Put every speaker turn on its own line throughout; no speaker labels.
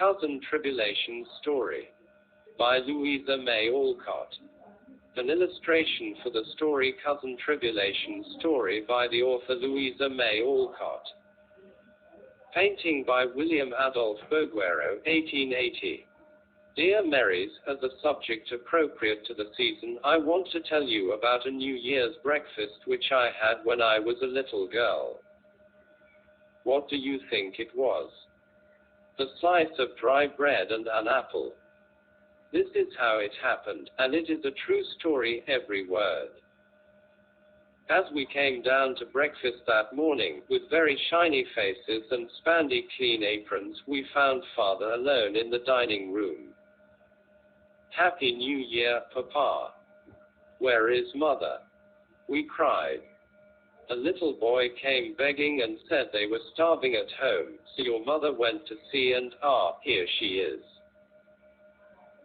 Cousin Tribulation's Story by Louisa May Alcott. An illustration for the story Cousin Tribulation's Story by the author Louisa May Alcott. Painting by William Adolph Boguero, 1880. Dear Marys, as a subject appropriate to the season, I want to tell you about a New Year's breakfast which I had when I was a little girl. What do you think it was? A slice of dry bread and an apple. This is how it happened, and it is a true story, every word. As we came down to breakfast that morning, with very shiny faces and spandy clean aprons, we found Father alone in the dining room. Happy New Year, Papa. Where is Mother? We cried. A little boy came begging and said they were starving at home, so your mother went to see and here she is.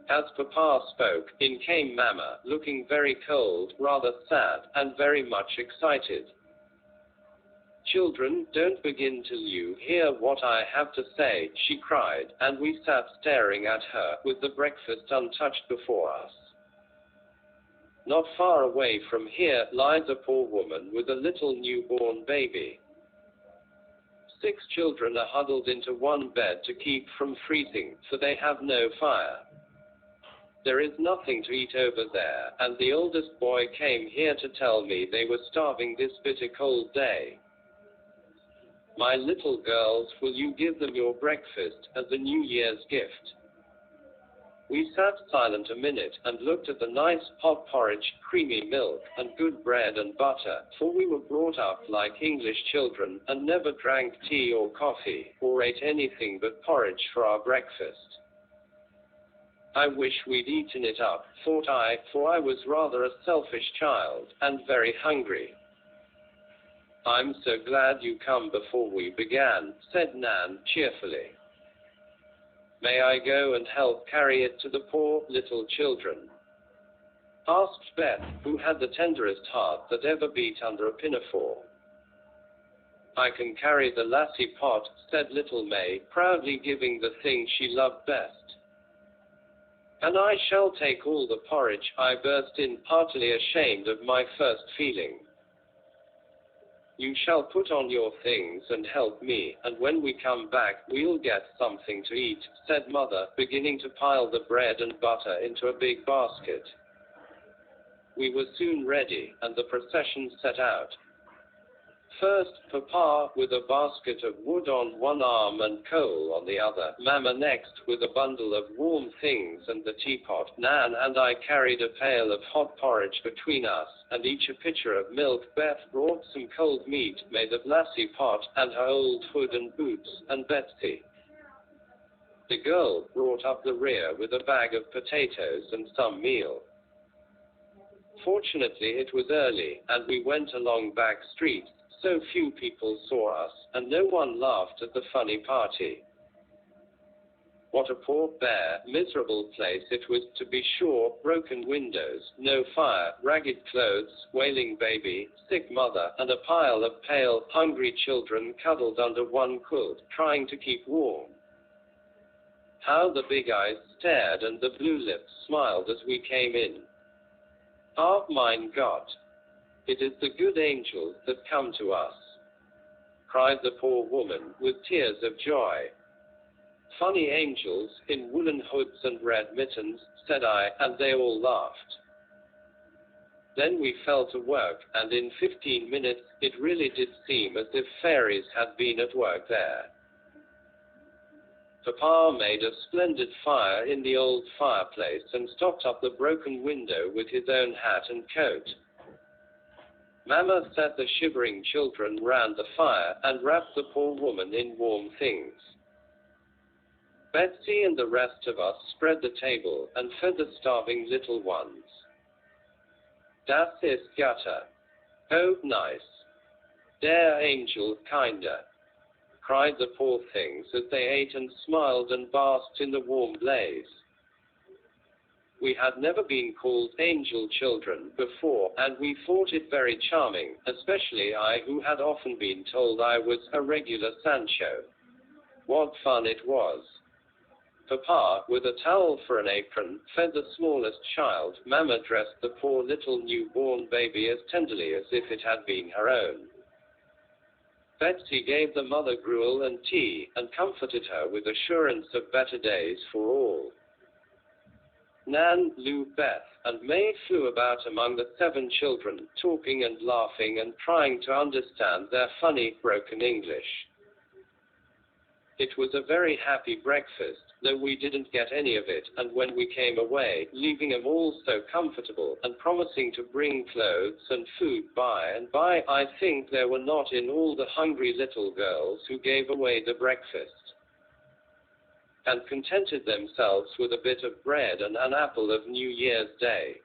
As Papa spoke, in came Mama, looking very cold, rather sad, and very much excited. Children, don't begin till you hear what I have to say, she cried, and we sat staring at her, with the breakfast untouched before us. Not far away from here lies a poor woman with a little newborn baby. 6 children are huddled into one bed to keep from freezing, for they have no fire. There is nothing to eat over there, and the oldest boy came here to tell me they were starving this bitter cold day. My little girls, will you give them your breakfast as a New Year's gift? We sat silent a minute and looked at the nice hot porridge, creamy milk, and good bread and butter, for we were brought up like English children and never drank tea or coffee, or ate anything but porridge for our breakfast. I wish we'd eaten it up, thought I, for I was rather a selfish child, and very hungry. I'm so glad you come before we began, said Nan, cheerfully. May I go and help carry it to the poor, little children? Asked Beth, who had the tenderest heart that ever beat under a pinafore. I can carry the lassie pot, said little May, proudly giving the thing she loved best. And I shall take all the porridge, I burst in, heartily ashamed of my first feeling. You shall put on your things and help me, and when we come back, we'll get something to eat, said Mother, beginning to pile the bread and butter into a big basket. We were soon ready, and the procession set out. First, Papa, with a basket of wood on one arm and coal on the other, Mama next, with a bundle of warm things and the teapot, Nan and I carried a pail of hot porridge between us, and each a pitcher of milk. Beth brought some cold meat made of lassie pot, and her old hood and boots, and Betsy, the girl, brought up the rear with a bag of potatoes and some meal. Fortunately it was early, and we went along back streets, so few people saw us, and no one laughed at the funny party. What a poor, bare, miserable place it was, to be sure, broken windows, no fire, ragged clothes, wailing baby, sick mother, and a pile of pale, hungry children cuddled under one quilt, trying to keep warm. How the big eyes stared and the blue lips smiled as we came in. Ah, mein Gott! It is the good angels that come to us, cried the poor woman, with tears of joy. Funny angels, in woolen hoods and red mittens, said I, and they all laughed. Then we fell to work, and in 15 minutes, it really did seem as if fairies had been at work there. Papa made a splendid fire in the old fireplace and stopped up the broken window with his own hat and coat. Mama set the shivering children round the fire, and wrapped the poor woman in warm things. Betsy and the rest of us spread the table, and fed the starving little ones. Das ist Gutter. Oh, nice. Der Angel kinder, cried the poor things as they ate and smiled and basked in the warm blaze. We had never been called angel children before, and we thought it very charming, especially I, who had often been told I was a regular Sancho. What fun it was! Papa, with a towel for an apron, fed the smallest child. Mama dressed the poor little newborn baby as tenderly as if it had been her own. Betsy gave the mother gruel and tea, and comforted her with assurance of better days for all. Nan, Lou, Beth, and May flew about among the 7 children, talking and laughing and trying to understand their funny, broken English. It was a very happy breakfast, though we didn't get any of it, and when we came away, leaving them all so comfortable, and promising to bring clothes and food by and by, I think there were not in all the hungry little girls who gave away the breakfast, and contented themselves with a bit of bread and an apple of New Year's Day.